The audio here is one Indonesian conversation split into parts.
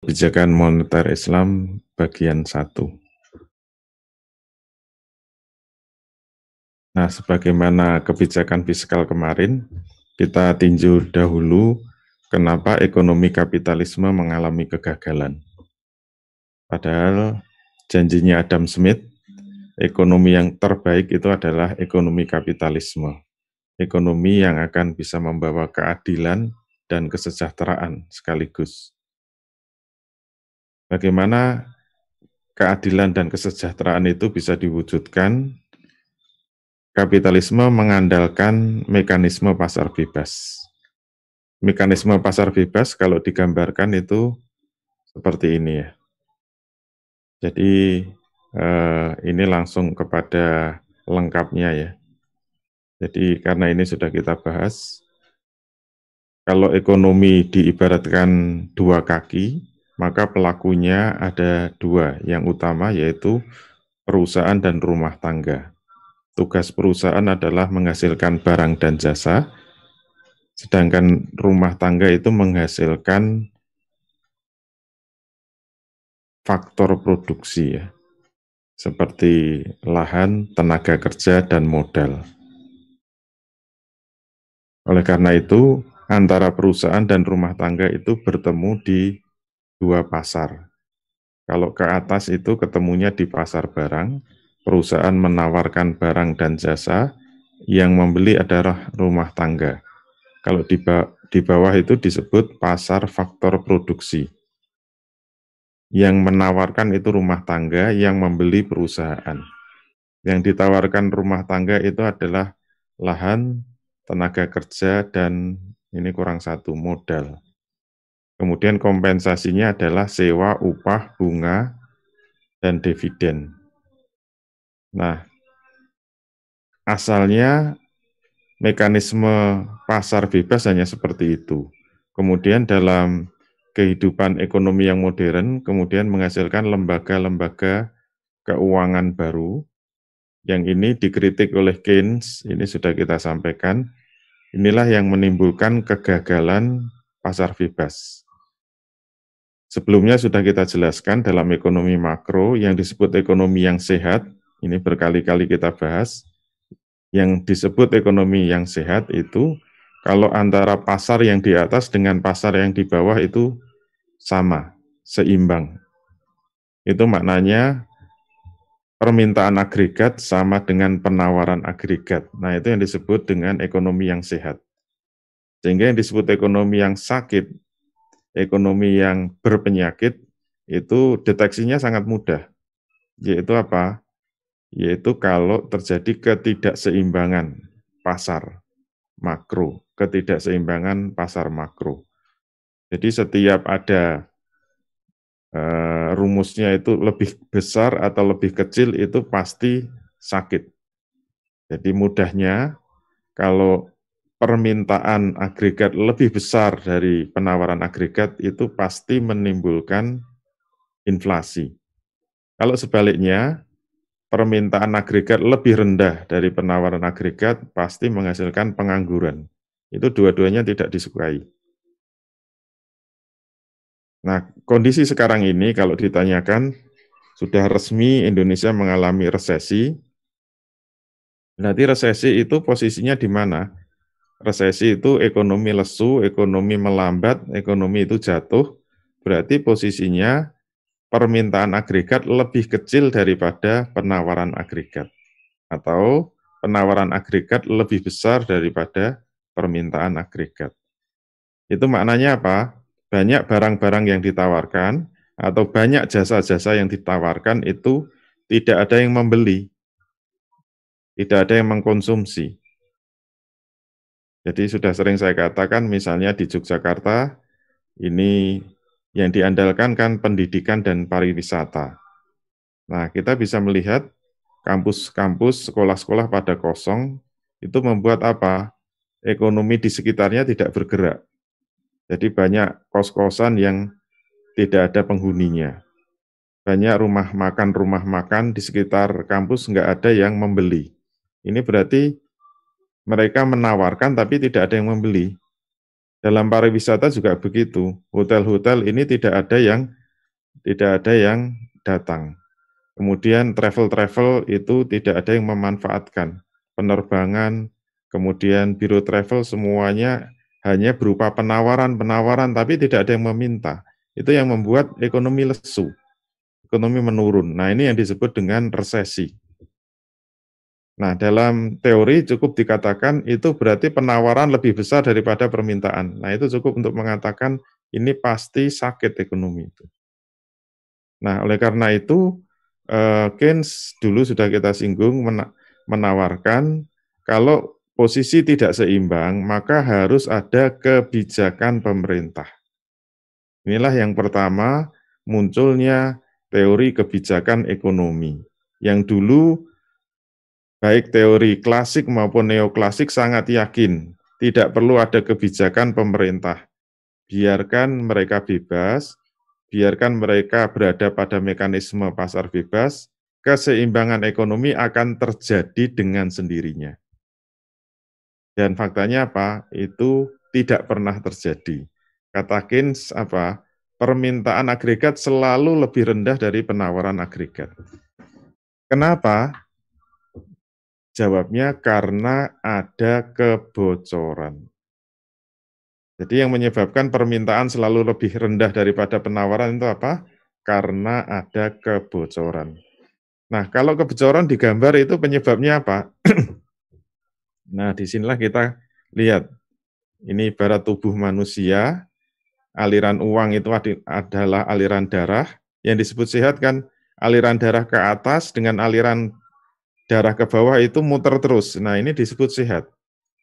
Kebijakan Moneter Islam bagian 1. Nah, sebagaimana kebijakan fiskal kemarin, kita tinjau dahulu kenapa ekonomi kapitalisme mengalami kegagalan. Padahal janjinya Adam Smith, ekonomi yang terbaik itu adalah ekonomi kapitalisme. Ekonomi yang akan bisa membawa keadilan dan kesejahteraan sekaligus. Bagaimana keadilan dan kesejahteraan itu bisa diwujudkan? Kapitalisme mengandalkan mekanisme pasar bebas. Mekanisme pasar bebas kalau digambarkan itu seperti ini ya. Jadi ini langsung kepada lengkapnya ya. Jadi karena ini sudah kita bahas, kalau ekonomi diibaratkan dua kaki, maka pelakunya ada dua. Yang utama yaitu perusahaan dan rumah tangga. Tugas perusahaan adalah menghasilkan barang dan jasa, sedangkan rumah tangga itu menghasilkan faktor produksi ya, seperti lahan, tenaga kerja, dan modal. Oleh karena itu, antara perusahaan dan rumah tangga itu bertemu di dua pasar. Kalau ke atas itu ketemunya di pasar barang, perusahaan menawarkan barang dan jasa, yang membeli adalah rumah tangga. Kalau di bawah itu disebut pasar faktor produksi. Yang menawarkan itu rumah tangga, yang membeli perusahaan. Yang ditawarkan rumah tangga itu adalah lahan, tenaga kerja, dan ini kurang satu, modal. Kemudian kompensasinya adalah sewa, upah, bunga, dan dividen. Nah, asalnya mekanisme pasar bebas hanya seperti itu. Kemudian dalam kehidupan ekonomi yang modern, kemudian menghasilkan lembaga-lembaga keuangan baru, yang ini dikritik oleh Keynes, ini sudah kita sampaikan, inilah yang menimbulkan kegagalan pasar bebas. Sebelumnya sudah kita jelaskan dalam ekonomi makro, yang disebut ekonomi yang sehat, ini berkali-kali kita bahas, yang disebut ekonomi yang sehat itu, kalau antara pasar yang di atas dengan pasar yang di bawah itu sama, seimbang. Itu maknanya permintaan agregat sama dengan penawaran agregat. Nah, itu yang disebut dengan ekonomi yang sehat. Sehingga yang disebut ekonomi yang sakit, ekonomi yang berpenyakit, itu deteksinya sangat mudah. Yaitu apa? Yaitu kalau terjadi ketidakseimbangan pasar makro, ketidakseimbangan pasar makro. Jadi setiap ada rumusnya itu lebih besar atau lebih kecil itu pasti sakit. Jadi mudahnya kalau permintaan agregat lebih besar dari penawaran agregat itu pasti menimbulkan inflasi. Kalau sebaliknya, permintaan agregat lebih rendah dari penawaran agregat pasti menghasilkan pengangguran. Itu dua-duanya tidak disukai. Nah, kondisi sekarang ini kalau ditanyakan, sudah resmi Indonesia mengalami resesi. Nanti resesi itu posisinya di mana? Resesi itu ekonomi lesu, ekonomi melambat, ekonomi itu jatuh, berarti posisinya permintaan agregat lebih kecil daripada penawaran agregat. Atau penawaran agregat lebih besar daripada permintaan agregat. Itu maknanya apa? Banyak barang-barang yang ditawarkan atau banyak jasa-jasa yang ditawarkan itu tidak ada yang membeli, tidak ada yang mengkonsumsi. Jadi sudah sering saya katakan misalnya di Yogyakarta, ini yang diandalkan kan pendidikan dan pariwisata. Nah, kita bisa melihat kampus-kampus, sekolah-sekolah pada kosong, itu membuat apa? Ekonomi di sekitarnya tidak bergerak. Jadi banyak kos-kosan yang tidak ada penghuninya. Banyak rumah makan di sekitar kampus nggak ada yang membeli. Ini berarti mereka menawarkan tapi tidak ada yang membeli. Dalam pariwisata juga begitu, hotel-hotel ini tidak ada yang datang. Kemudian travel-travel itu tidak ada yang memanfaatkan. Penerbangan, kemudian biro travel semuanya hanya berupa penawaran-penawaran tapi tidak ada yang meminta. Itu yang membuat ekonomi lesu, ekonomi menurun. Nah, ini yang disebut dengan resesi. Nah, dalam teori cukup dikatakan itu berarti penawaran lebih besar daripada permintaan. Nah, itu cukup untuk mengatakan ini pasti sakit ekonomi itu. Nah, oleh karena itu, Keynes dulu sudah kita singgung menawarkan kalau posisi tidak seimbang, maka harus ada kebijakan pemerintah. Inilah yang pertama munculnya teori kebijakan ekonomi, yang dulu baik teori klasik maupun neoklasik sangat yakin tidak perlu ada kebijakan pemerintah. Biarkan mereka bebas, biarkan mereka berada pada mekanisme pasar bebas, keseimbangan ekonomi akan terjadi dengan sendirinya. Dan faktanya apa? Itu tidak pernah terjadi. Kata Keynes apa? Permintaan agregat selalu lebih rendah dari penawaran agregat. Kenapa? Jawabnya karena ada kebocoran. Jadi yang menyebabkan permintaan selalu lebih rendah daripada penawaran itu apa? Karena ada kebocoran. Nah, kalau kebocoran digambar itu penyebabnya apa? Nah, disinilah kita lihat. Ini ibarat tubuh manusia, aliran uang itu adalah aliran darah. Yang disebut sehat kan aliran darah ke atas dengan aliran darah ke bawah itu muter terus. Nah, ini disebut sehat.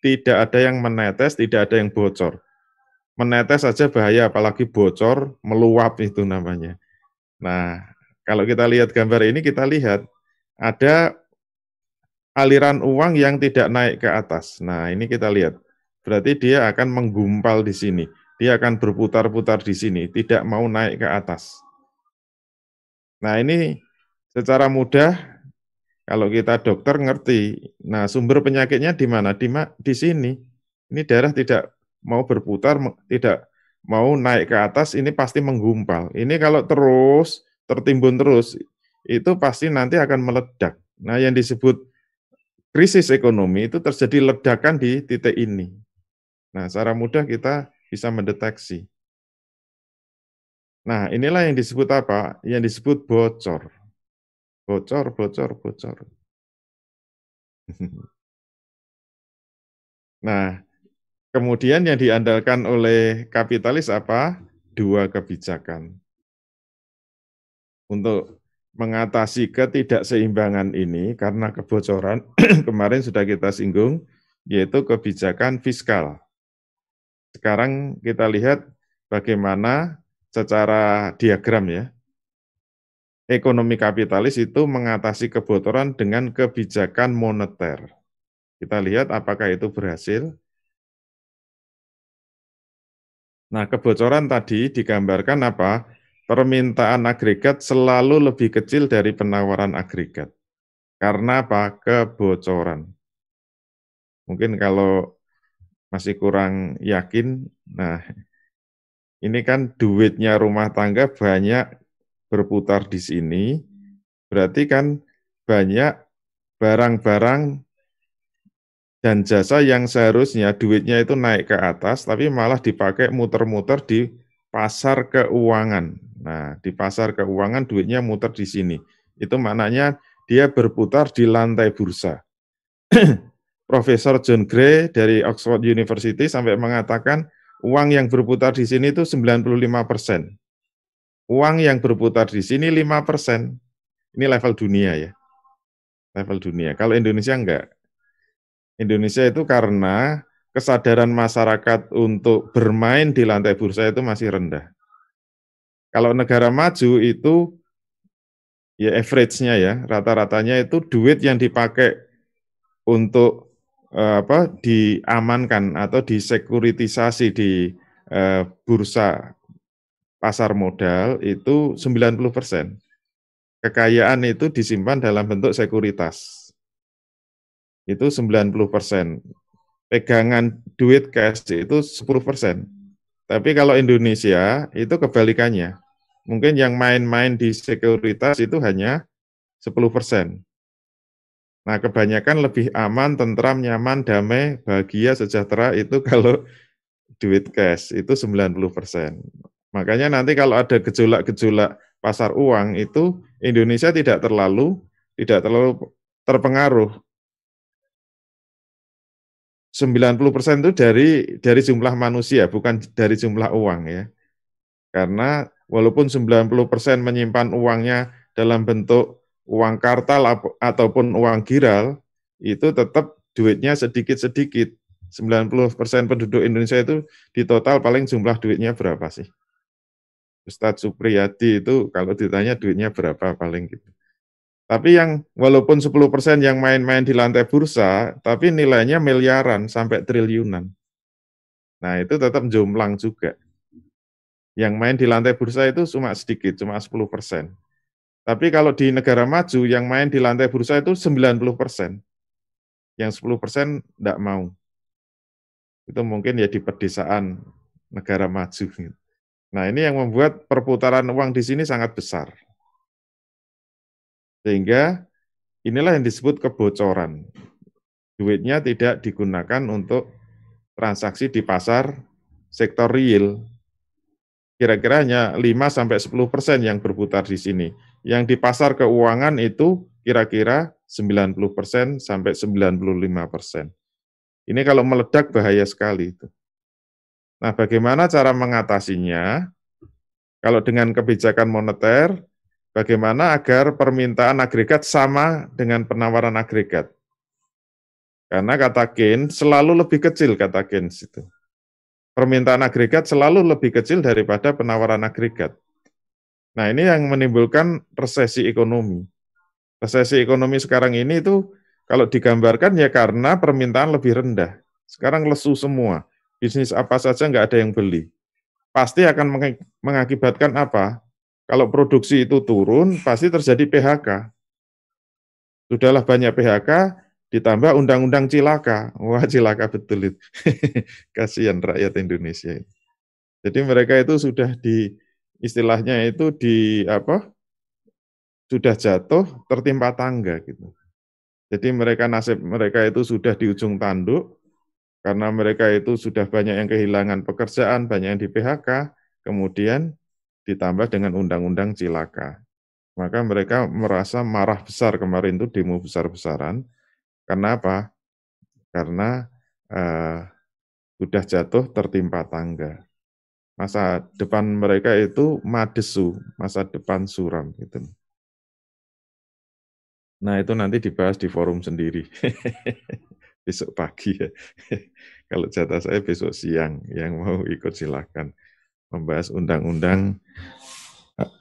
Tidak ada yang menetes, tidak ada yang bocor. Menetes saja bahaya, apalagi bocor, meluap itu namanya. Nah, kalau kita lihat gambar ini, kita lihat ada aliran uang yang tidak naik ke atas. Nah, ini kita lihat. Berarti dia akan menggumpal di sini. Dia akan berputar-putar di sini, tidak mau naik ke atas. Nah, ini secara mudah kalau kita dokter ngerti. Nah, sumber penyakitnya di mana? Di sini. Ini darah tidak mau berputar, tidak mau naik ke atas, ini pasti menggumpal. Ini kalau terus tertimbun terus, itu pasti nanti akan meledak. Nah, yang disebut krisis ekonomi itu terjadi ledakan di titik ini. Nah, secara mudah kita bisa mendeteksi. Nah, inilah yang disebut apa? Yang disebut bocor. Bocor, bocor, bocor. Nah, kemudian yang diandalkan oleh kapitalis apa? Dua kebijakan. Untuk mengatasi ketidakseimbangan ini karena kebocoran, kemarin sudah kita singgung, yaitu kebijakan fiskal. Sekarang kita lihat bagaimana secara diagram ya, ekonomi kapitalis itu mengatasi kebocoran dengan kebijakan moneter. Kita lihat apakah itu berhasil. Nah, kebocoran tadi digambarkan apa? Permintaan agregat selalu lebih kecil dari penawaran agregat. Karena apa? Kebocoran. Mungkin kalau masih kurang yakin, nah ini kan duitnya rumah tangga banyak berputar di sini, berarti kan banyak barang-barang dan jasa yang seharusnya duitnya itu naik ke atas, tapi malah dipakai muter-muter di pasar keuangan. Nah, di pasar keuangan duitnya muter di sini. Itu maknanya dia berputar di lantai bursa. Profesor John Gray dari Oxford University sampai mengatakan uang yang berputar di sini itu 95%. Uang yang berputar di sini 5%. Ini level dunia ya. Level dunia. Kalau Indonesia enggak. Indonesia itu karena kesadaran masyarakat untuk bermain di lantai bursa itu masih rendah. Kalau negara maju itu ya average-nya ya, rata-ratanya itu duit yang dipakai untuk diamankan atau disekuritisasi di bursa pasar modal itu 90%. Kekayaan itu disimpan dalam bentuk sekuritas. Itu 90%. pegangan duit cash itu 10%. Tapi kalau Indonesia itu kebalikannya. Mungkin yang main-main di sekuritas itu hanya 10%. Nah, kebanyakan lebih aman, tentram, nyaman, damai, bahagia, sejahtera itu kalau duit cash itu 90%. Makanya nanti kalau ada gejolak-gejolak pasar uang itu Indonesia tidak terlalu terpengaruh. 90% itu dari jumlah manusia, bukan dari jumlah uang ya. Karena walaupun 90% menyimpan uangnya dalam bentuk uang kartal ataupun uang giral, itu tetap duitnya sedikit-sedikit. 90% penduduk Indonesia itu di total paling jumlah duitnya berapa sih? Ustadz Supriyadi itu kalau ditanya duitnya berapa paling gitu. Tapi yang walaupun 10% yang main-main di lantai bursa, tapi nilainya miliaran sampai triliunan. Nah, itu tetap jomplang juga. Yang main di lantai bursa itu cuma sedikit, cuma 10%. Tapi kalau di negara maju, yang main di lantai bursa itu 90%. Yang 10% enggak mau. Itu mungkin ya di pedesaan negara maju. Nah, ini yang membuat perputaran uang di sini sangat besar. Sehingga inilah yang disebut kebocoran. Duitnya tidak digunakan untuk transaksi di pasar sektor real. Kira-kira hanya 5-10% yang berputar di sini. Yang di pasar keuangan itu kira-kira 90% sampai 95%. Ini kalau meledak bahaya sekali itu. Nah, bagaimana cara mengatasinya? Kalau dengan kebijakan moneter, bagaimana agar permintaan agregat sama dengan penawaran agregat? Karena kata Keynes selalu lebih kecil, kata Keynes itu. Permintaan agregat selalu lebih kecil daripada penawaran agregat. Nah, ini yang menimbulkan resesi ekonomi. Resesi ekonomi sekarang ini itu kalau digambarkan ya karena permintaan lebih rendah. Sekarang lesu semua. Bisnis apa saja nggak ada yang beli. Pasti akan mengakibatkan apa? Kalau produksi itu turun, pasti terjadi PHK. Sudahlah banyak PHK, ditambah undang-undang cilaka. Wah, cilaka betul itu. Kasihan rakyat Indonesia. Jadi mereka itu sudah istilahnya itu sudah jatuh tertimpa tangga gitu. Jadi nasib mereka itu sudah di ujung tanduk, karena mereka itu sudah banyak yang kehilangan pekerjaan, banyak yang di PHK, kemudian ditambah dengan undang-undang cilaka. Maka mereka merasa marah besar kemarin itu demo besar-besaran. Karena apa? Karena sudah jatuh tertimpa tangga. Masa depan mereka itu madesu, masa depan suram gitu. Nah, itu nanti dibahas di forum sendiri. Besok pagi ya. Kalau jatah saya besok siang, yang mau ikut silakan. Membahas undang-undang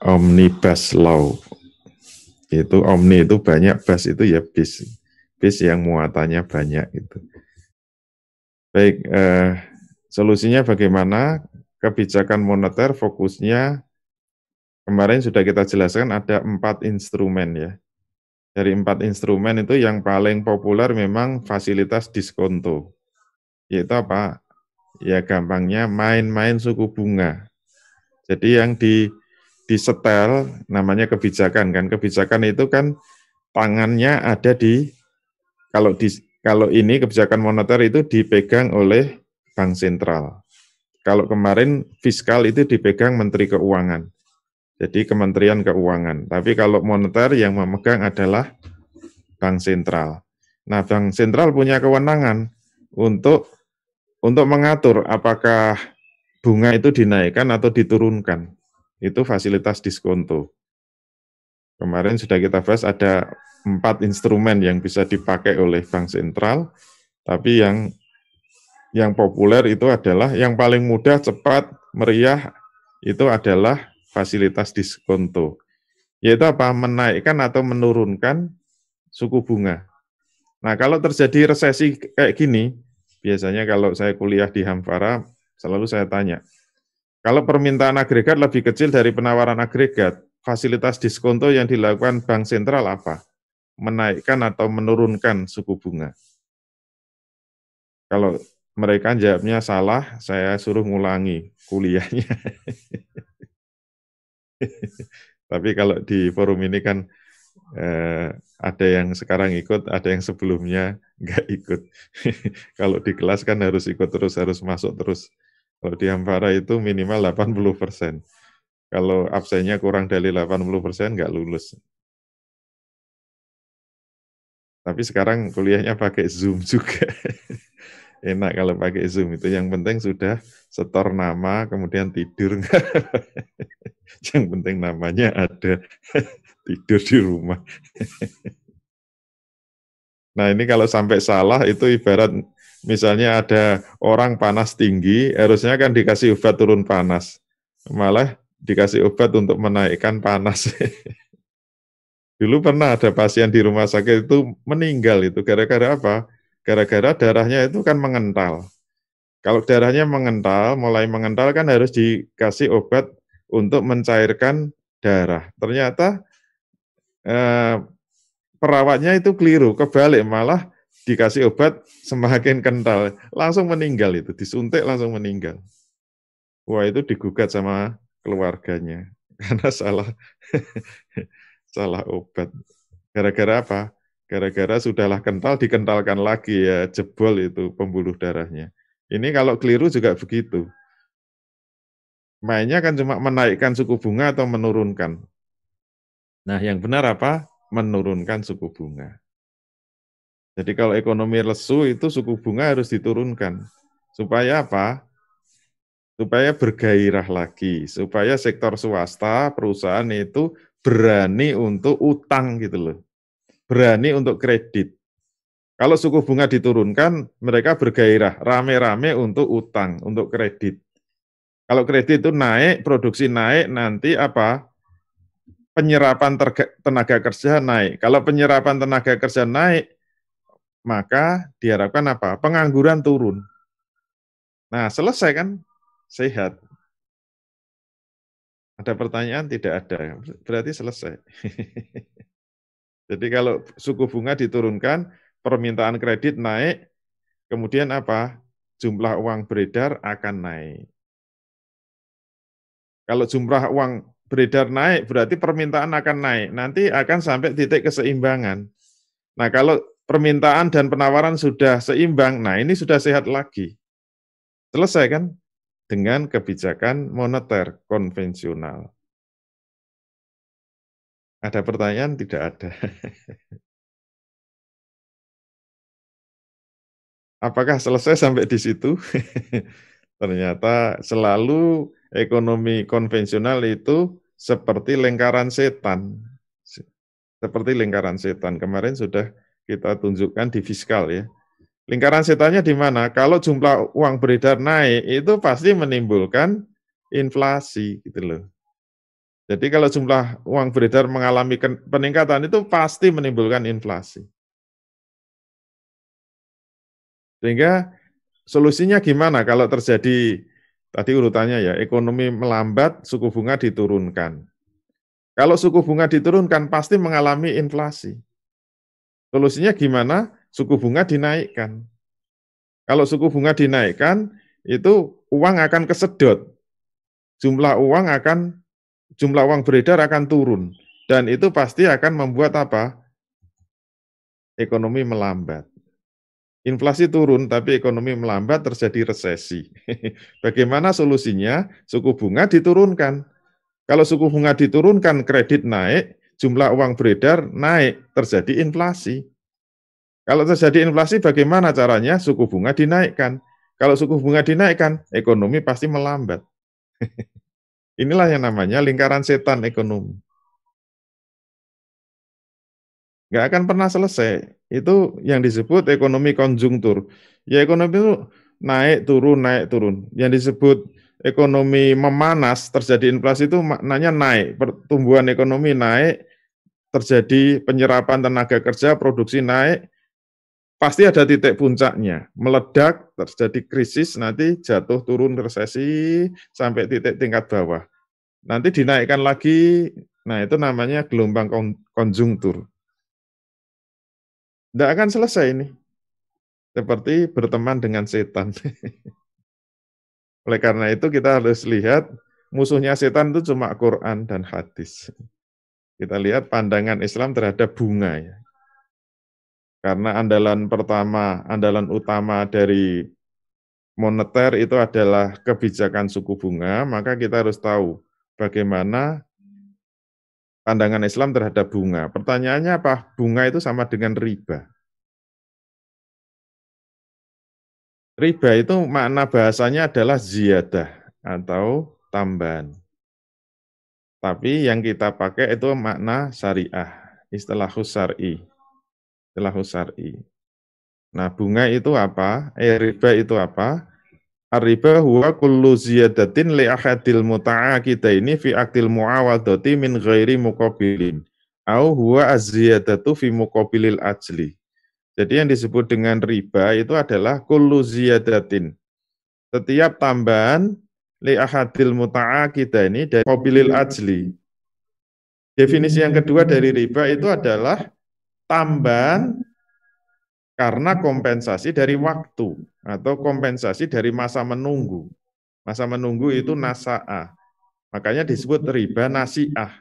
Omnibus Law. Itu omni itu banyak, bus itu ya bis. Bis yang muatannya banyak itu. Baik, solusinya bagaimana? Kebijakan moneter fokusnya kemarin sudah kita jelaskan ada 4 instrumen ya. Dari 4 instrumen itu yang paling populer memang fasilitas diskonto. Yaitu apa? Ya gampangnya main-main suku bunga. Jadi yang disetel namanya kebijakan kan. Kebijakan itu kan tangannya ada kalau ini kebijakan moneter itu dipegang oleh bank sentral. Kalau kemarin fiskal itu dipegang Menteri Keuangan. Jadi Kementerian Keuangan. Tapi kalau moneter yang memegang adalah bank sentral. Nah, bank sentral punya kewenangan untuk mengatur apakah bunga itu dinaikkan atau diturunkan. Itu fasilitas diskonto. Kemarin sudah kita bahas ada 4 instrumen yang bisa dipakai oleh bank sentral, tapi yang populer itu adalah yang paling mudah, cepat, meriah itu adalah fasilitas diskonto. Yaitu apa? Menaikkan atau menurunkan suku bunga. Nah, kalau terjadi resesi kayak gini, biasanya kalau saya kuliah di Hamfara, selalu saya tanya, kalau permintaan agregat lebih kecil dari penawaran agregat, fasilitas diskonto yang dilakukan bank sentral apa? Menaikkan atau menurunkan suku bunga. Kalau mereka jawabnya salah, saya suruh ngulangi kuliahnya. Tapi kalau di forum ini kan ada yang sekarang ikut, ada yang sebelumnya nggak ikut. Kalau di kelas kan harus ikut terus, harus masuk terus. Kalau di Ampara itu minimal 80%. Kalau absennya kurang dari 80% nggak lulus. Tapi sekarang kuliahnya pakai Zoom juga. Enak kalau pakai Zoom itu. Yang penting sudah setor nama, kemudian tidur. Yang penting namanya ada, tidur di rumah. Nah ini kalau sampai salah itu ibarat misalnya ada orang panas tinggi, harusnya kan dikasih obat turun panas. Malah dikasih obat untuk menaikkan panas. Dulu pernah ada pasien di rumah sakit itu meninggal itu gara-gara apa? Gara-gara darahnya itu kan mengental. Kalau darahnya mengental, mulai mengental kan harus dikasih obat untuk mencairkan darah. Ternyata eh, perawatnya itu keliru, kebalik malah dikasih obat semakin kental, langsung meninggal itu, disuntik langsung meninggal. Wah itu digugat sama keluarganya karena salah salah obat. Gara-gara apa? Gara-gara sudahlah kental dikentalkan lagi ya jebol itu pembuluh darahnya. Ini kalau keliru juga begitu. Mainnya kan cuma menaikkan suku bunga atau menurunkan. Nah, yang benar apa? Menurunkan suku bunga. Jadi kalau ekonomi lesu itu suku bunga harus diturunkan. Supaya apa? Supaya bergairah lagi, supaya sektor swasta, perusahaan itu berani untuk utang gitu loh. Berani untuk kredit. Kalau suku bunga diturunkan, mereka bergairah, rame-rame untuk utang, untuk kredit. Kalau kredit itu naik, produksi naik, nanti apa? Penyerapan tenaga kerja naik. Kalau penyerapan tenaga kerja naik, maka diharapkan apa? Pengangguran turun. Nah, selesai kan? Sehat. Ada pertanyaan? Tidak ada. Berarti selesai. Jadi kalau suku bunga diturunkan, permintaan kredit naik, kemudian apa? Jumlah uang beredar akan naik. Kalau jumlah uang beredar naik, berarti permintaan akan naik. Nanti akan sampai titik keseimbangan. Nah, kalau permintaan dan penawaran sudah seimbang, nah ini sudah sehat lagi. Selesai kan? Dengan kebijakan moneter konvensional. Ada pertanyaan? Tidak ada. Apakah selesai sampai di situ? Ternyata selalu ekonomi konvensional itu seperti lingkaran setan. Seperti lingkaran setan. Kemarin sudah kita tunjukkan di fiskal ya. Lingkaran setannya di mana? Kalau jumlah uang beredar naik, itu pasti menimbulkan inflasi gitu loh. Jadi kalau jumlah uang beredar mengalami peningkatan itu pasti menimbulkan inflasi. Sehingga solusinya gimana kalau terjadi, tadi urutannya ya, ekonomi melambat, suku bunga diturunkan. Kalau suku bunga diturunkan pasti mengalami inflasi. Solusinya gimana? Suku bunga dinaikkan. Kalau suku bunga dinaikkan, itu uang akan kesedot. Jumlah uang beredar akan turun. Dan itu pasti akan membuat apa? Ekonomi melambat. Inflasi turun, tapi ekonomi melambat, terjadi resesi. Bagaimana solusinya? Suku bunga diturunkan. Kalau suku bunga diturunkan, kredit naik, jumlah uang beredar naik, terjadi inflasi. Kalau terjadi inflasi, bagaimana caranya? Suku bunga dinaikkan. Kalau suku bunga dinaikkan, ekonomi pasti melambat. Inilah yang namanya lingkaran setan ekonomi. Nggak akan pernah selesai. Itu yang disebut ekonomi konjungtur. Ya ekonomi itu naik turun. Yang disebut ekonomi memanas, terjadi inflasi itu maknanya naik, pertumbuhan ekonomi naik, terjadi penyerapan tenaga kerja, produksi naik, pasti ada titik puncaknya, meledak, terjadi krisis, nanti jatuh turun resesi sampai titik tingkat bawah. Nanti dinaikkan lagi, nah itu namanya gelombang konjungtur. Tidak akan selesai ini. seperti berteman dengan setan. Oleh karena itu kita harus lihat musuhnya setan itu cuma Quran dan hadis. Kita lihat pandangan Islam terhadap bunga ya. Karena andalan pertama, andalan utama dari moneter itu adalah kebijakan suku bunga, maka kita harus tahu bagaimana pandangan Islam terhadap bunga. Pertanyaannya apa? Bunga itu sama dengan riba. Riba itu makna bahasanya adalah ziyadah atau tambahan. Tapi yang kita pakai itu makna syariah, istilahus syar'i. Istilahus syar'i. Nah, bunga itu apa? Riba itu apa? Ar-riba huwa kullu ziyadatin li ahadil muta'aqidaini fi aqdil muawadati min ghairi muqabilin. Au huwa az-ziyadatu fi muqabilil ajli. Jadi yang disebut dengan riba itu adalah kullu ziyadatin. Setiap tambahan li ahadil muta'aqidaini dari muqabilil ajli. Definisi yang kedua dari riba itu adalah tambahan karena kompensasi dari waktu atau kompensasi dari masa menunggu. Masa menunggu itu nasa'ah. Makanya disebut riba nasi'ah.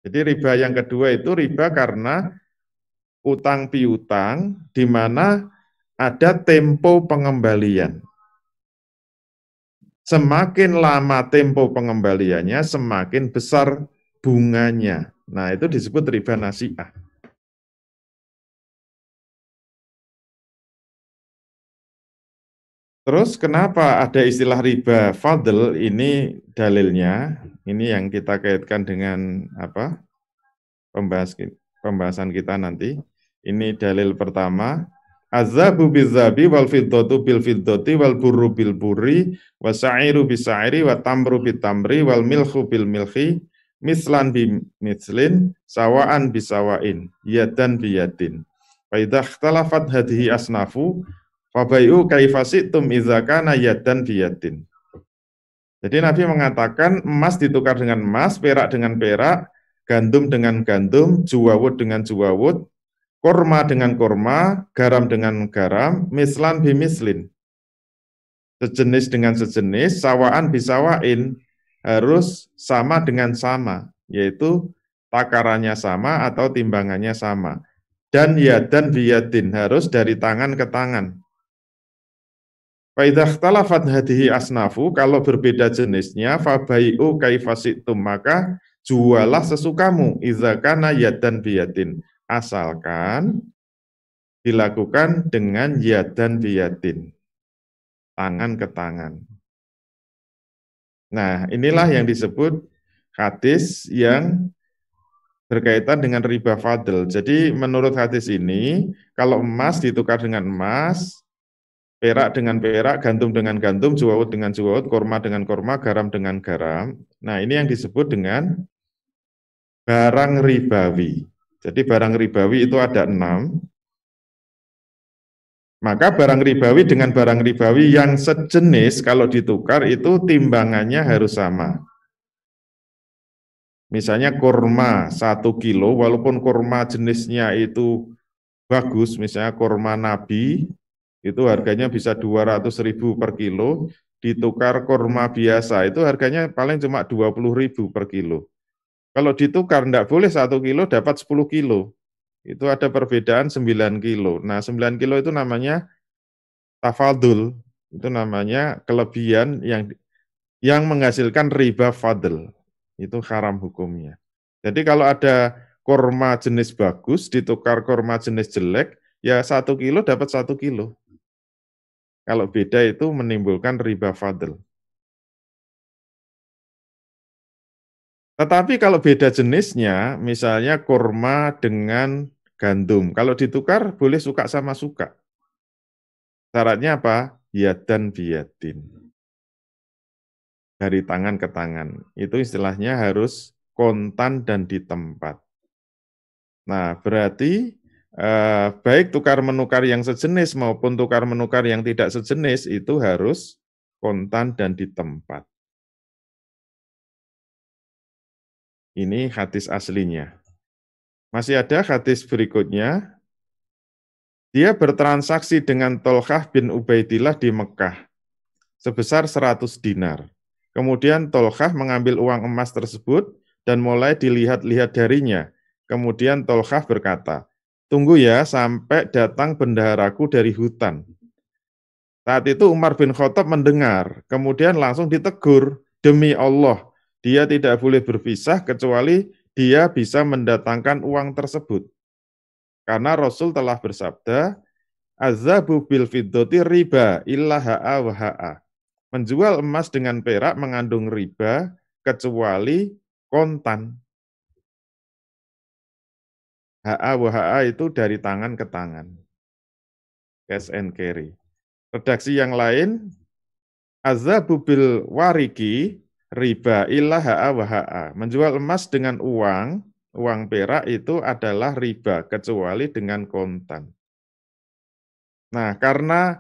Jadi riba yang kedua itu riba karena utang piutang di mana ada tempo pengembalian. Semakin lama tempo pengembaliannya, semakin besar bunganya. Nah, itu disebut riba nasi'ah. Terus kenapa ada istilah riba fadl? Ini dalilnya, ini yang kita kaitkan dengan apa? Pembahasan kita nanti. Ini dalil pertama. Azabu bizabi wal fiddatu bil fiddati wal burru bil burri wa sa'iru bis sa'iri wa tamru bit tamri wal milhu bil milhi mislan bi mislin sawaan bi sawain yadan bi yadin. Fa idza ikhtalafat hadhihi asnafu fa bai'u kaifa si'tum idza kana yadan bi yadin. Jadi Nabi mengatakan emas ditukar dengan emas, perak dengan perak, gandum dengan gandum, juwawud dengan juwawud, korma dengan korma, garam dengan garam, mislan bimislin. Sejenis dengan sejenis, sawaan bisawain, harus sama dengan sama, yaitu takarannya sama atau timbangannya sama. Dan yadan biyadin, harus dari tangan ke tangan. Faidah talafat hadihi asnafu, kalau berbeda jenisnya, fabai'u kaifasitum, maka jualah sesukamu, idza kana yadan biyadin. Asalkan dilakukan dengan yadan biyadin, tangan ke tangan. Nah, inilah yang disebut hadis yang berkaitan dengan riba fadl. Jadi menurut hadis ini, kalau emas ditukar dengan emas, perak dengan perak, gandum dengan gandum, juwawut dengan juwawut, korma dengan korma, garam dengan garam. Nah, ini yang disebut dengan barang ribawi. Jadi barang ribawi itu ada 6. Maka barang ribawi dengan barang ribawi yang sejenis kalau ditukar itu timbangannya harus sama. Misalnya kurma 1 kilo, walaupun kurma jenisnya itu bagus, misalnya kurma Nabi, itu harganya bisa 200.000 per kilo, ditukar kurma biasa, itu harganya paling cuma 20.000 per kilo. Kalau ditukar, enggak boleh 1 kilo dapat 10 kilo. Itu ada perbedaan 9 kilo. Nah, 9 kilo itu namanya tafadul. Itu namanya kelebihan yang menghasilkan riba fadl. Itu haram hukumnya. Jadi kalau ada kurma jenis bagus, ditukar kurma jenis jelek, ya 1 kilo dapat 1 kilo. Kalau beda itu menimbulkan riba fadl. Tetapi kalau beda jenisnya, misalnya kurma dengan gandum, kalau ditukar boleh suka sama suka. Syaratnya apa? Yadan biyadin. Dari tangan ke tangan. Itu istilahnya harus kontan dan di tempat. Nah, berarti baik tukar-menukar yang sejenis maupun tukar-menukar yang tidak sejenis itu harus kontan dan di tempat. Ini hadis aslinya. Masih ada hadis berikutnya Dia bertransaksi dengan Tolhah bin Ubaidillah di Mekah sebesar 100 dinar. Kemudian Tolhah mengambil uang emas tersebut dan mulai dilihat-lihat darinya. Kemudian Tolhah berkata, "Tunggu ya sampai datang bendaharaku dari hutan." Saat itu Umar bin Khattab mendengar, kemudian langsung ditegur, "Demi Allah, dia tidak boleh berpisah kecuali dia bisa mendatangkan uang tersebut." Karena Rasul telah bersabda, "Azabu bil fiddati riba illa ha'a wa ha'a." Menjual emas dengan perak mengandung riba kecuali kontan. HA wa HA itu dari tangan ke tangan. Cash and carry. Redaksi yang lain, azabu bil wariki riba illa HA wa HA. Menjual emas dengan uang perak itu adalah riba kecuali dengan kontan. Nah, karena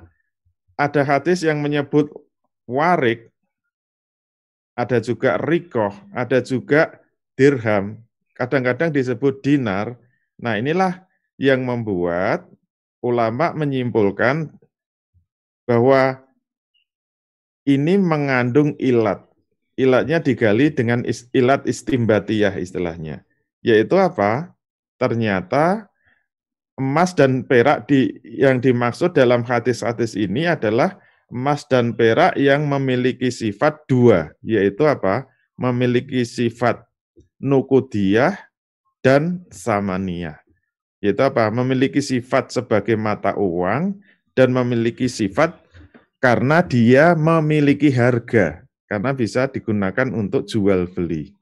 ada hadis yang menyebut warik, ada juga rikoh, ada juga dirham, kadang-kadang disebut dinar. Nah, inilah yang membuat ulama menyimpulkan bahwa ini mengandung ilat. Ilatnya digali dengan ilat istimbatiyah istilahnya. Yaitu apa? Ternyata emas dan perak yang dimaksud dalam hadis-hadis ini adalah emas dan perak yang memiliki sifat dua, yaitu apa? Memiliki sifat nukudiyah dan samaniyah. Yaitu apa? Memiliki sifat sebagai mata uang dan memiliki sifat karena dia memiliki harga, karena bisa digunakan untuk jual beli.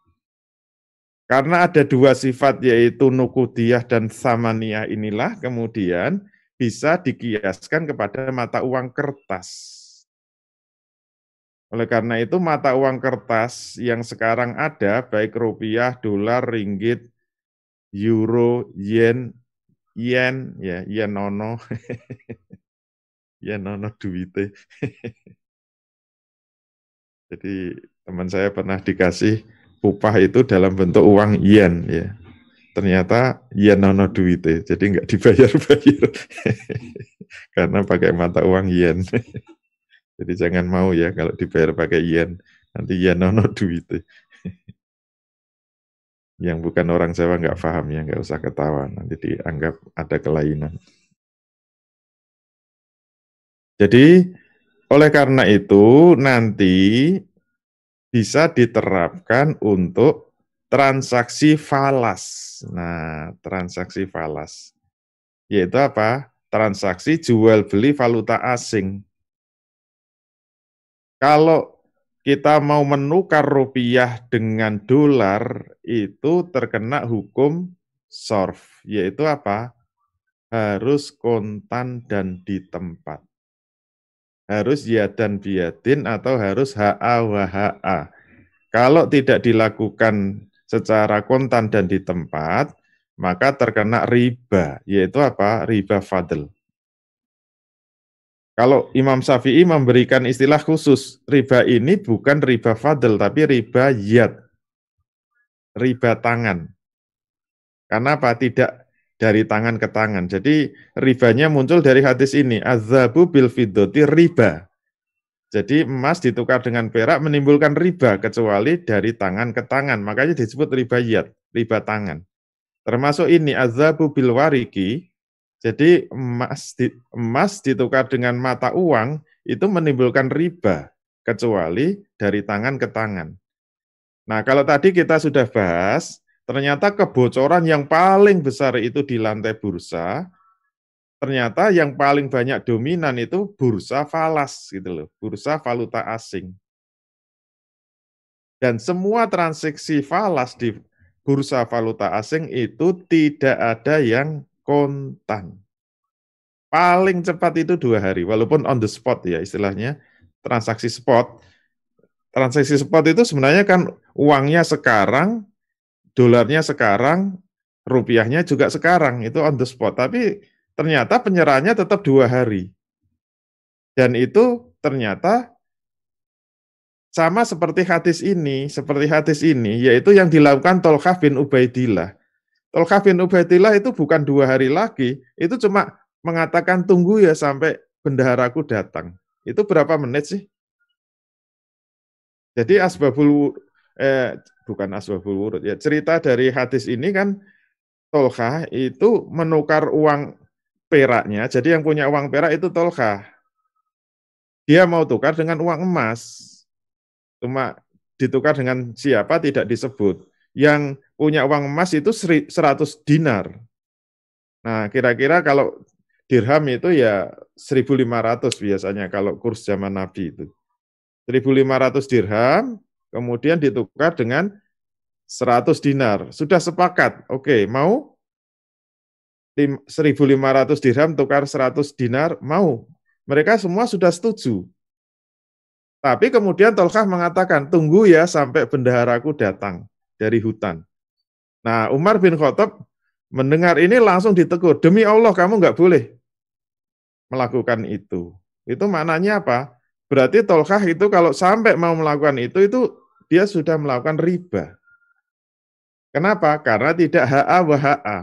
Karena ada dua sifat yaitu nukudiyah dan samaniyah inilah kemudian bisa dikiaskan kepada mata uang kertas. Oleh karena itu mata uang kertas yang sekarang ada baik rupiah, dolar, ringgit, euro, yen, ya, yen nono, yen nono duite. Jadi teman saya pernah dikasih upah itu dalam bentuk uang yen ya. Ternyata yen nono duite, jadi nggak dibayar-bayar karena pakai mata uang yen. Jadi jangan mau ya kalau dibayar pakai yen, nanti yen nono duite. Yang bukan orang Jawa nggak paham ya, nggak usah ketawa, nanti dianggap ada kelainan. Jadi oleh karena itu nanti bisa diterapkan untuk transaksi falas. Nah, transaksi falas yaitu apa? Transaksi jual beli valuta asing. Kalau kita mau menukar rupiah dengan dolar itu terkena hukum SORF, yaitu apa? Harus kontan dan di tempat. Harus yadan biadin atau harus HA wa HA. Kalau tidak dilakukan secara kontan dan di tempat, maka terkena riba, yaitu apa? Riba fadl. Kalau Imam Syafi'i memberikan istilah khusus, riba ini bukan riba fadl, tapi riba yad, riba tangan. Karena apa? Tidak dari tangan ke tangan. Jadi ribanya muncul dari hadis ini, azabu bil fiddati riba. Jadi emas ditukar dengan perak menimbulkan riba, kecuali dari tangan ke tangan. Makanya disebut riba yad, riba tangan. Termasuk ini, azabu bil wariki, jadi emas ditukar dengan mata uang, itu menimbulkan riba, kecuali dari tangan ke tangan. Nah, kalau tadi kita sudah bahas, ternyata kebocoran yang paling besar itu di lantai bursa, ternyata yang paling banyak dominan itu bursa falas, gitu loh, bursa valuta asing. Dan semua transaksi falas di bursa valuta asing itu tidak ada yang kontan. Paling cepat itu 2 hari, walaupun on the spot ya istilahnya, transaksi spot. Transaksi spot itu sebenarnya kan uangnya sekarang, dolarnya sekarang, rupiahnya juga sekarang, itu on the spot. Tapi ternyata penyerahannya tetap 2 hari. Dan itu ternyata sama seperti hadis ini, yaitu yang dilakukan Tolhah bin Ubaidillah. Tolhah bin Ubaidillah itu bukan 2 hari lagi, itu cuma mengatakan tunggu ya sampai bendaharaku datang. Itu berapa menit sih? Jadi bukan asbabul wurud ya, cerita dari hadis ini kan Tolkah itu menukar uang peraknya, jadi yang punya uang perak itu Tolkah. Dia mau tukar dengan uang emas, cuma ditukar dengan siapa tidak disebut. Yang punya uang emas itu 100 dinar. Nah, kira-kira kalau dirham itu ya 1.500 biasanya kalau kurs zaman Nabi itu. 1.500 dirham, kemudian ditukar dengan 100 dinar. Sudah sepakat, oke, mau 1.500 dirham tukar 100 dinar, mau. Mereka semua sudah setuju. Tapi kemudian Tolkah mengatakan, tunggu ya sampai bendaharaku datang dari hutan. Nah, Umar bin Khattab mendengar ini langsung ditegur, demi Allah kamu nggak boleh melakukan itu. Itu maknanya apa? Berarti Tolkah itu kalau sampai mau melakukan itu dia sudah melakukan riba. Kenapa? Karena tidak HA wa HA.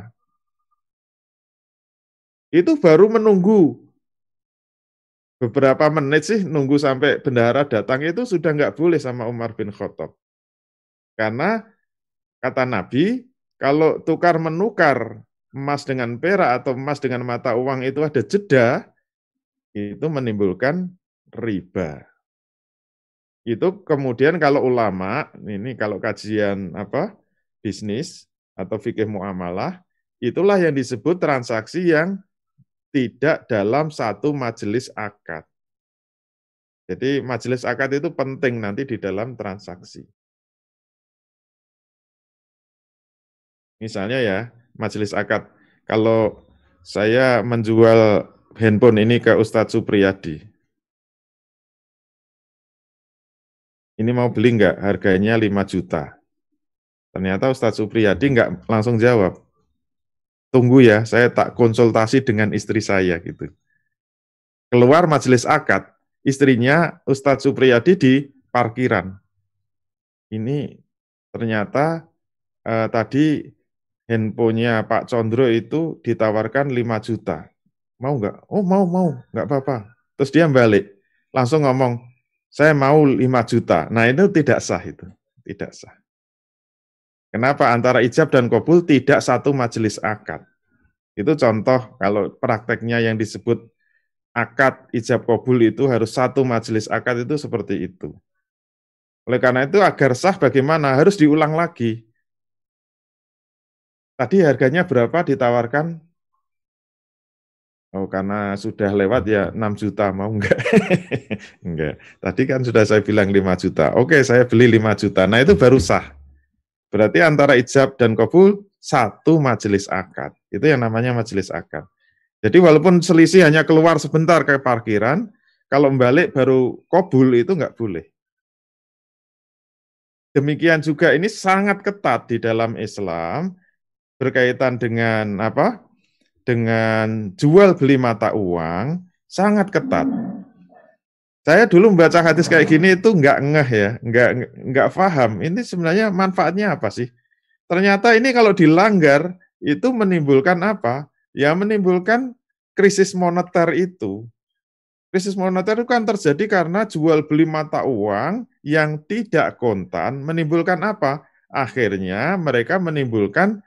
Itu baru menunggu beberapa menit sih, nunggu sampai bendahara datang itu sudah nggak boleh sama Umar bin Khattab. Karena kata Nabi, kalau tukar menukar emas dengan perak atau emas dengan mata uang itu ada jeda, itu menimbulkan riba. Itu kemudian kalau ulama, ini kalau kajian bisnis atau fikih muamalah, itulah yang disebut transaksi yang tidak dalam satu majelis akad. Jadi majelis akad itu penting nanti di dalam transaksi. Misalnya ya, majelis akad. Kalau saya menjual handphone ini ke Ustadz Supriyadi, ini mau beli nggak? Harganya 5 juta. Ternyata Ustadz Supriyadi nggak langsung jawab. Tunggu ya, saya tak konsultasi dengan istri saya gitu. Keluar majelis akad, istrinya Ustadz Supriyadi di parkiran. Ini ternyata tadi handphonenya Pak Condro itu ditawarkan 5 juta. Mau nggak? Oh mau, nggak apa-apa. Terus dia balik, langsung ngomong, saya mau 5 juta. Nah itu tidak sah itu, tidak sah. Kenapa? Antara ijab dan kabul tidak satu majelis akad. Itu contoh kalau prakteknya yang disebut akad ijab kabul itu harus satu majelis akad itu seperti itu. Oleh karena itu agar sah bagaimana? Harus diulang lagi. Tadi harganya berapa ditawarkan? Oh, karena sudah lewat ya 6 juta, mau enggak? Enggak. Tadi kan sudah saya bilang 5 juta. Oke, saya beli 5 juta. Nah, itu baru sah. Berarti antara ijab dan kabul satu majelis akad. Itu yang namanya majelis akad. Jadi walaupun selisih hanya keluar sebentar ke parkiran, kalau balik baru kabul itu enggak boleh. Demikian juga ini sangat ketat di dalam Islam berkaitan dengan dengan jual beli mata uang sangat ketat. Saya dulu membaca hadis kayak gini itu nggak ngeh ya, nggak paham. Ini sebenarnya manfaatnya apa sih? Ternyata ini kalau dilanggar itu menimbulkan apa? Ya menimbulkan krisis moneter itu. Krisis moneter itu kan terjadi karena jual beli mata uang yang tidak kontan menimbulkan apa? Akhirnya mereka menimbulkan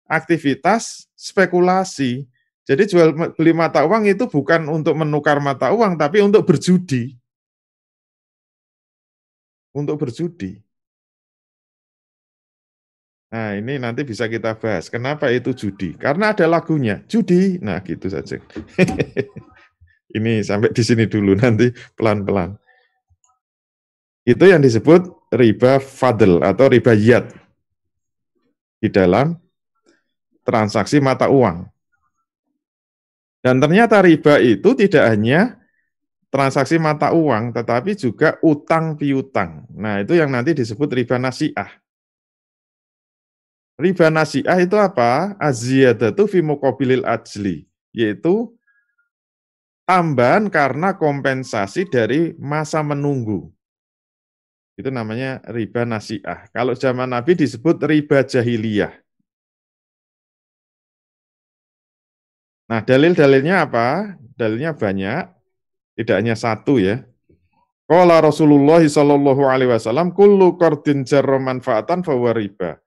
aktivitas spekulasi. Jadi jual beli mata uang itu bukan untuk menukar mata uang, tapi untuk berjudi. Untuk berjudi. Nah, ini nanti bisa kita bahas. Kenapa itu judi? Karena ada lagunya, judi. Nah, gitu saja. Ini sampai di sini dulu, nanti pelan-pelan. Itu yang disebut riba fadl atau riba yad di dalam transaksi mata uang. Dan ternyata riba itu tidak hanya transaksi mata uang, tetapi juga utang piutang. Nah, itu yang nanti disebut riba nasi'ah. Riba nasi'ah itu apa? Az-ziyadatu fi muqabilil ajli, yaitu tambahan karena kompensasi dari masa menunggu. Itu namanya riba nasi'ah. Kalau zaman Nabi disebut riba jahiliyah. Nah, dalil-dalilnya apa? Dalilnya banyak, tidak hanya satu ya. Qala Rasulullah sallallahu alaihi wasallam kullu qardin jarra manfaatan fahuwa riba.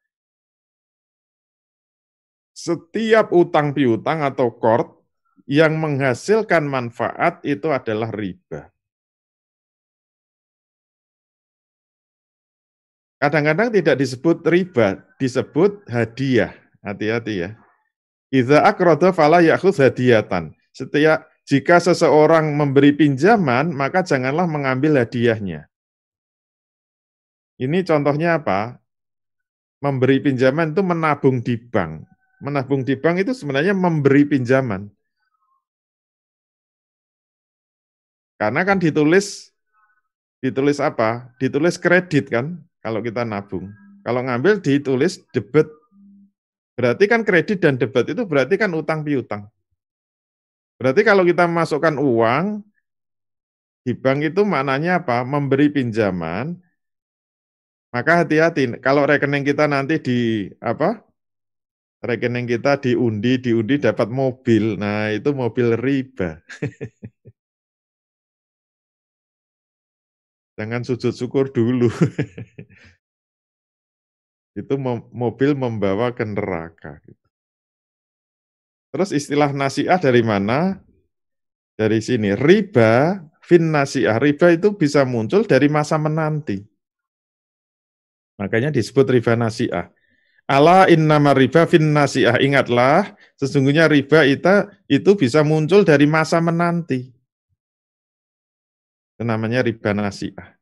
Setiap utang piutang atau qard yang menghasilkan manfaat itu adalah riba. Kadang-kadang tidak disebut riba, disebut hadiah. Hati-hati ya. Idza aqrada fala ya'khudz hadiyatan. Jika seseorang memberi pinjaman, maka janganlah mengambil hadiahnya. Ini contohnya apa? Memberi pinjaman itu menabung di bank. Menabung di bank itu sebenarnya memberi pinjaman. Karena kan ditulis apa? Ditulis kredit kan, kalau kita nabung. Kalau ngambil ditulis debit. Berarti kan kredit dan debit itu berarti kan utang piutang. Berarti kalau kita masukkan uang di bank itu maknanya apa? Memberi pinjaman. Maka hati-hati kalau rekening kita nanti di apa? Rekening kita diundi dapat mobil. Nah, itu mobil riba. Jangan sujud syukur dulu. Itu mobil membawa ke neraka. Terus istilah nasiah dari mana? Dari sini. Riba, fin nasiah. Riba itu bisa muncul dari masa menanti. Makanya disebut riba nasiah. Ala innama riba fin nasiah. Ingatlah, sesungguhnya riba itu bisa muncul dari masa menanti. Itu namanya riba nasiah.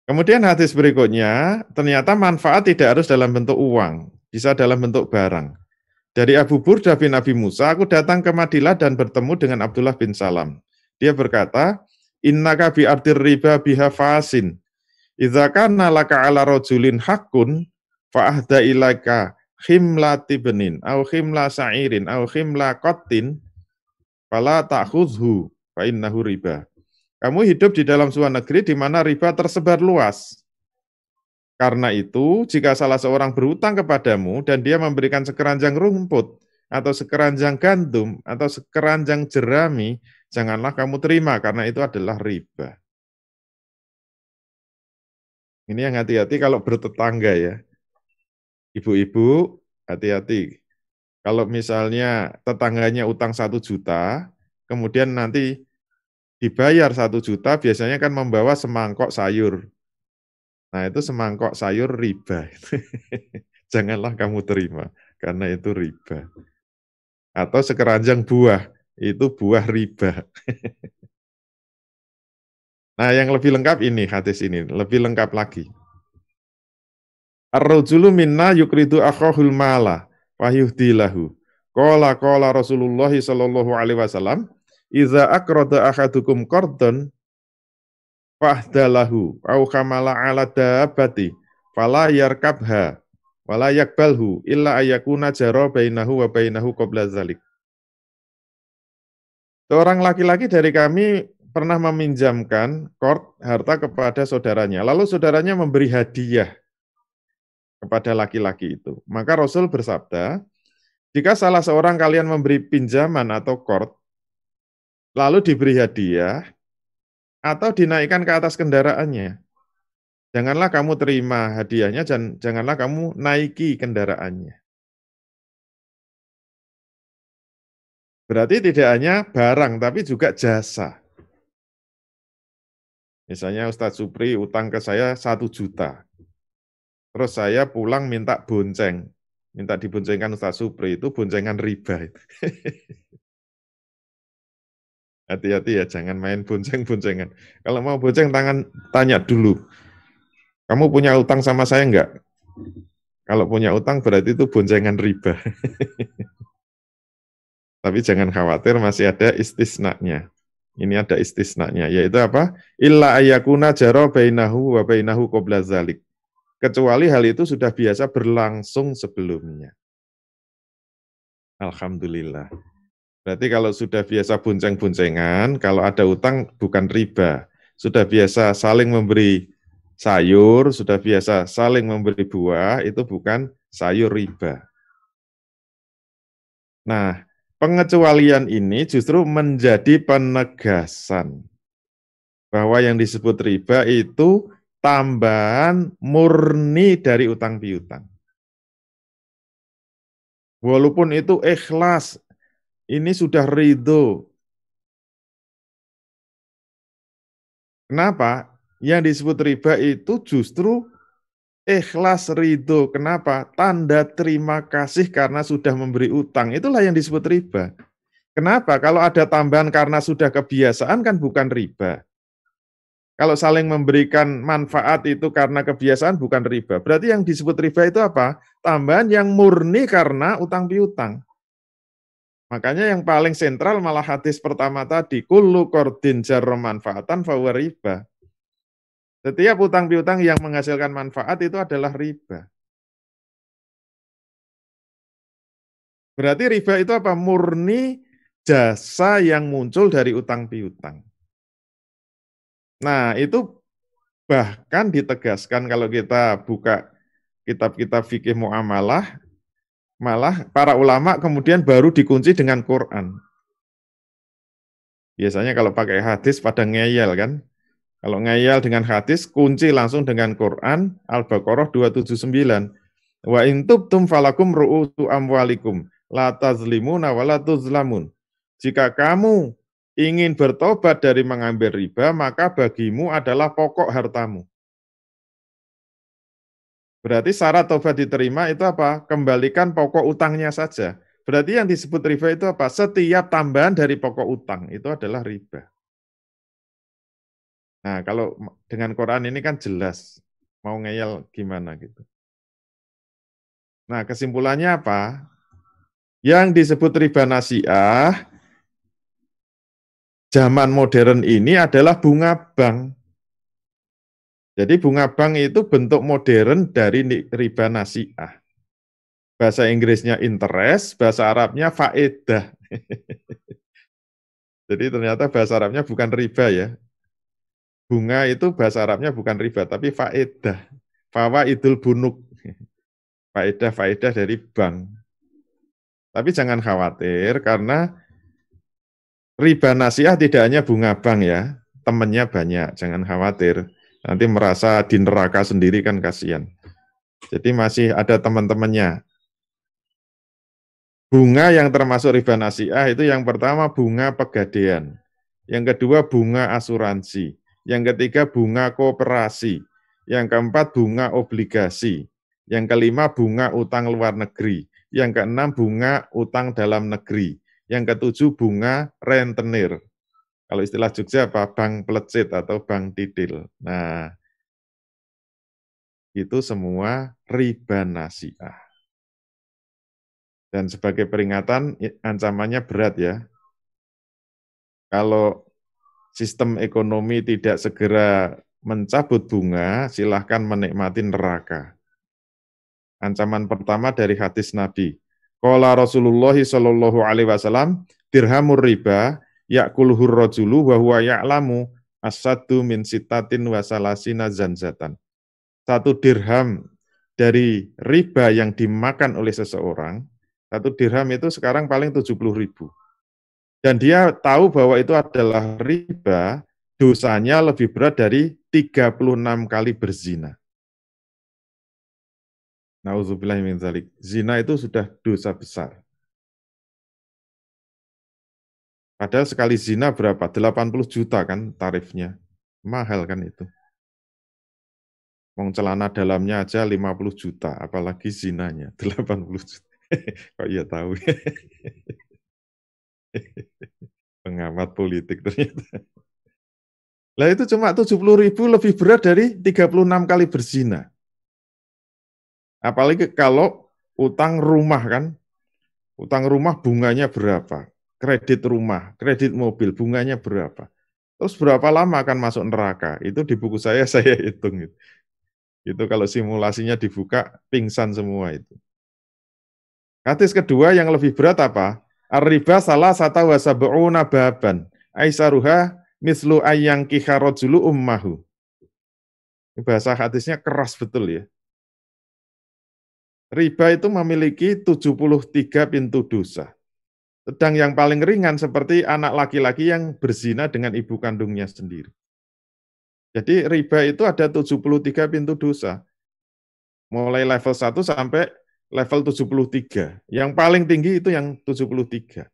Kemudian hadis berikutnya, ternyata manfaat tidak harus dalam bentuk uang, bisa dalam bentuk barang. Dari Abu Burdah bin Abi Musa, aku datang ke Madinah dan bertemu dengan Abdullah bin Salam. Dia berkata, innaka bi artir riba biha fasin. Idza kana laka ala rajulin hakun fa ahda ilaika khimlati benin au khimla sa'irin au khimla qattin fala ta'khudhu fa innahu riba. Kamu hidup di dalam sebuah negeri di mana riba tersebar luas. Karena itu, jika salah seorang berutang kepadamu dan dia memberikan sekeranjang rumput, atau sekeranjang gandum, atau sekeranjang jerami, janganlah kamu terima, karena itu adalah riba. Ini yang hati-hati kalau bertetangga ya. Ibu-ibu, hati-hati. Kalau misalnya tetangganya utang 1 juta, kemudian nanti dibayar 1 juta, biasanya kan membawa semangkok sayur. Nah, itu semangkok sayur riba. Janganlah kamu terima, karena itu riba. Atau sekeranjang buah, itu buah riba. Nah, yang lebih lengkap ini, hadis ini, lebih lengkap lagi. Ar-rajulu minna yukridu akhahul mala, fahyuhdilahu. Qala Rasulullah sallallahu alaihi wasallam, "Idza aqrada ahadukum qardan fahdalahu au kamala ala dabbati fala yarkabha wala yakbalhu illa ayakuna jara bainahu wa bainahu qabla zalik." Seorang laki-laki dari kami pernah meminjamkan harta kepada saudaranya, lalu saudaranya memberi hadiah kepada laki-laki itu. Maka Rasul bersabda, jika salah seorang kalian memberi pinjaman atau lalu diberi hadiah atau dinaikkan ke atas kendaraannya, janganlah kamu terima hadiahnya dan janganlah kamu naiki kendaraannya. Berarti tidak hanya barang, tapi juga jasa. Misalnya Ustadz Supri utang ke saya 1 juta. Terus saya pulang minta bonceng. Minta diboncengkan Ustadz Supri, itu boncengan riba. Hati-hati ya, jangan main bonceng-boncengan. Kalau mau bonceng, tanya dulu. Kamu punya utang sama saya enggak? Kalau punya utang berarti itu boncengan riba. Tapi jangan khawatir, masih ada istisnanya. Ini ada istisnanya, yaitu apa? Illa ayyakuna jara bainahu wa bainahu qabla zalik. Kecuali hal itu sudah biasa berlangsung sebelumnya. Alhamdulillah. Berarti kalau sudah biasa bonceng-boncengan, kalau ada utang bukan riba. Sudah biasa saling memberi sayur, sudah biasa saling memberi buah, itu bukan sayur riba. Nah, pengecualian ini justru menjadi penegasan bahwa yang disebut riba itu tambahan murni dari utang piutang. Walaupun itu ikhlas, ini sudah ridho. Kenapa? Yang disebut riba itu justru ikhlas ridho. Kenapa? Tanda terima kasih karena sudah memberi utang. Itulah yang disebut riba. Kenapa? Kalau ada tambahan karena sudah kebiasaan kan bukan riba. Kalau saling memberikan manfaat itu karena kebiasaan bukan riba. Berarti yang disebut riba itu apa? Tambahan yang murni karena utang piutang. Makanya yang paling sentral malah hadis pertama tadi, kullu qardin jarra manfaatan fahuwa riba. Setiap utang piutang yang menghasilkan manfaat itu adalah riba. Berarti riba itu apa? Murni jasa yang muncul dari utang piutang. Nah, itu bahkan ditegaskan kalau kita buka kitab-kitab fikih muamalah, malah para ulama kemudian baru dikunci dengan Quran. Biasanya kalau pakai hadis pada ngeyel kan. Kalau ngeyel dengan hadis, kunci langsung dengan Quran, Al-Baqarah 279. Wa in tubtum falakum ru'usu amwalikum, la tazlimuna wa la tuzlamun. Jika kamu ingin bertobat dari mengambil riba, maka bagimu adalah pokok hartamu. Berarti syarat tobat diterima itu apa? Kembalikan pokok utangnya saja. Berarti yang disebut riba itu apa? Setiap tambahan dari pokok utang, itu adalah riba. Nah, kalau dengan Quran ini kan jelas, mau ngeyel gimana gitu. Nah, kesimpulannya apa? Yang disebut riba nasiah, zaman modern ini adalah bunga bank. Jadi bunga bank itu bentuk modern dari riba nasiah. Bahasa Inggrisnya interest, bahasa Arabnya faedah. Jadi ternyata bahasa Arabnya bukan riba ya. Bunga itu bahasa Arabnya bukan riba, tapi faedah. Fawaidul bunuk. Faedah-faedah dari bank. Tapi jangan khawatir karena riba nasiah tidak hanya bunga bank ya, temannya banyak, jangan khawatir. Nanti merasa di neraka sendiri kan kasihan. Jadi masih ada teman-temannya. Bunga yang termasuk riba nasiah itu yang pertama bunga pegadaian, yang kedua bunga asuransi, yang ketiga bunga koperasi, yang keempat bunga obligasi, yang kelima bunga utang luar negeri, yang keenam bunga utang dalam negeri, yang ketujuh bunga rentenir. Kalau istilah Jogja apa? Bank pelecit atau bank tidil. Nah, itu semua riba nasiah. Dan sebagai peringatan, ancamannya berat ya. Kalau sistem ekonomi tidak segera mencabut bunga, silahkan menikmati neraka. Ancaman pertama dari hadis Nabi. Qala Rasulullah sallallahu alaihi wasallam, dirhamur riba ya'kuluhur rajulu wa huwa ya'lamu as-saddu min sittatin wa salasina zanzatan. 1 dirham dari riba yang dimakan oleh seseorang, 1 dirham itu sekarang paling 70.000. Dan dia tahu bahwa itu adalah riba, dosanya lebih berat dari 36 kali berzina. Nauzubillah min dzalik. Zina itu sudah dosa besar. Padahal sekali zina berapa? 80 juta kan tarifnya. Mahal kan itu. Wong celana dalamnya aja 50 juta, apalagi zinanya 80 juta. Kok iya tahu. Pengamat politik ternyata. Lah itu cuma 70.000 lebih berat dari 36 kali berzina. Apalagi kalau utang rumah kan, utang rumah bunganya berapa? Kredit rumah, kredit mobil bunganya berapa? Terus berapa lama akan masuk neraka? Itu di buku saya hitung. Itu kalau simulasinya dibuka, pingsan semua itu. Hadis kedua yang lebih berat apa? Ar-riba salah sata wa sab'una baban. Aisaruha mislu ayyang kiharojulu ummahu. Bahasa hadisnya keras betul ya. Riba itu memiliki 73 pintu dosa. Sedang yang paling ringan seperti anak laki-laki yang berzina dengan ibu kandungnya sendiri. Jadi riba itu ada 73 pintu dosa. Mulai level 1 sampai level 73. Yang paling tinggi itu yang 73.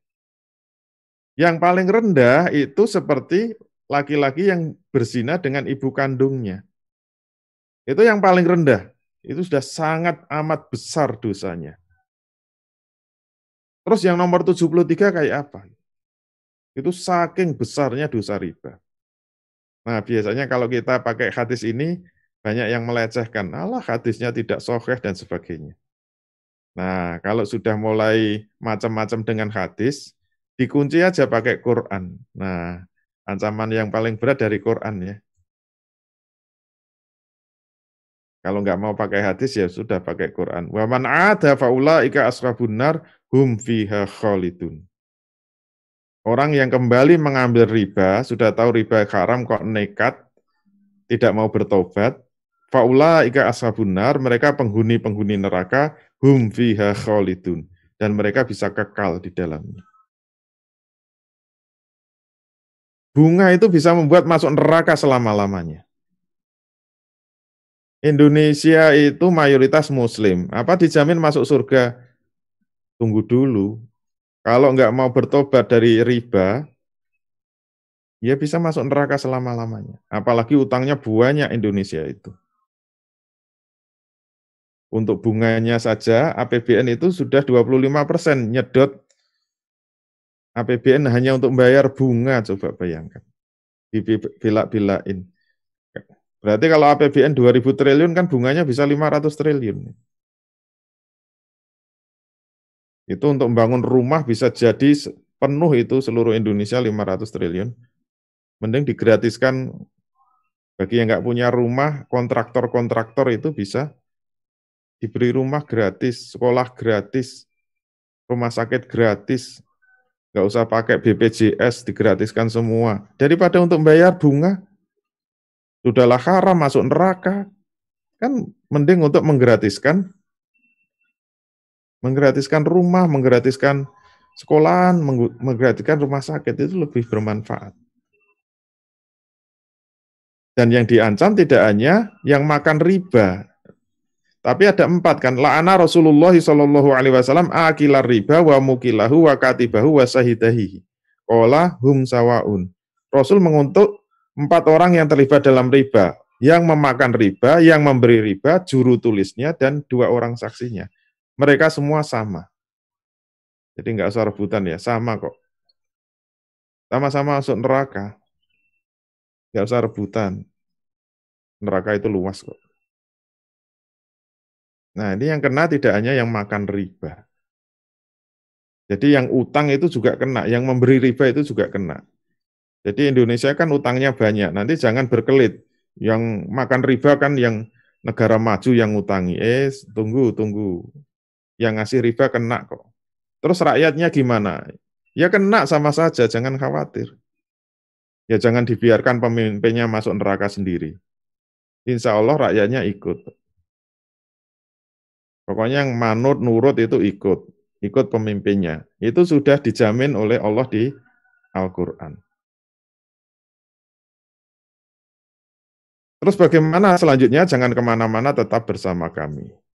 Yang paling rendah itu seperti laki-laki yang berzina dengan ibu kandungnya. Itu yang paling rendah. Itu sudah sangat amat besar dosanya. Terus yang nomor 73 kayak apa? Itu saking besarnya dosa riba. Nah, biasanya kalau kita pakai hadis ini, banyak yang melecehkan. Allah, hadisnya tidak sahih dan sebagainya. Nah, kalau sudah mulai macam-macam dengan hadis, dikunci aja pakai Quran. Nah, ancaman yang paling berat dari Quran ya. Kalau nggak mau pakai hadis ya sudah pakai Quran. Wa man 'ada faulaika ashabun nar hum fiha khalidun. Orang yang kembali mengambil riba, sudah tahu riba haram kok nekat, tidak mau bertobat, faulaika ashabun nar, mereka penghuni-penghuni neraka, hum fiha khalidun, dan mereka bisa kekal di dalamnya. Bunga itu bisa membuat masuk neraka selama-lamanya. Indonesia itu mayoritas muslim, apa dijamin masuk surga? Tunggu dulu. Kalau nggak mau bertobat dari riba, ya bisa masuk neraka selama-lamanya. Apalagi utangnya banyak Indonesia itu. Untuk bunganya saja, APBN itu sudah 25%, nyedot APBN hanya untuk membayar bunga, coba bayangkan. Dibelak-belain. Berarti kalau APBN 2.000 triliun kan bunganya bisa 500 triliun. Itu untuk membangun rumah bisa jadi penuh itu seluruh Indonesia 500 triliun. Mending digratiskan bagi yang nggak punya rumah, kontraktor-kontraktor itu bisa diberi rumah gratis, sekolah gratis, rumah sakit gratis, nggak usah pakai BPJS, digratiskan semua. Daripada untuk membayar bunga, sudahlah haram masuk neraka, kan mending untuk menggratiskan rumah, menggratiskan sekolahan, menggratiskan rumah sakit, itu lebih bermanfaat. Dan yang diancam tidak hanya yang makan riba, tapi ada 4 kan. La'ana Rasulullah SAW akilar riba wa mukilahu wa katibahu wa sahidahi. Qala hum sawaun. Rasul mengutuk 4 orang yang terlibat dalam riba. Yang memakan riba, yang memberi riba, juru tulisnya, dan 2 orang saksinya. Mereka semua sama. Jadi nggak usah rebutan ya, sama kok. Sama-sama masuk neraka. Nggak usah rebutan. Neraka itu luas kok. Nah, ini yang kena tidak hanya yang makan riba. Jadi yang utang itu juga kena, yang memberi riba itu juga kena. Jadi Indonesia kan utangnya banyak, nanti jangan berkelit. Yang makan riba kan yang negara maju yang ngutangi. Tunggu. Yang ngasih riba kena kok. Terus rakyatnya gimana? Ya kena sama saja, jangan khawatir. Ya jangan dibiarkan pemimpinnya masuk neraka sendiri. Insya Allah rakyatnya ikut. Pokoknya yang manut, nurut itu ikut pemimpinnya. Itu sudah dijamin oleh Allah di Al-Quran. Terus bagaimana selanjutnya? Jangan kemana-mana, tetap bersama kami.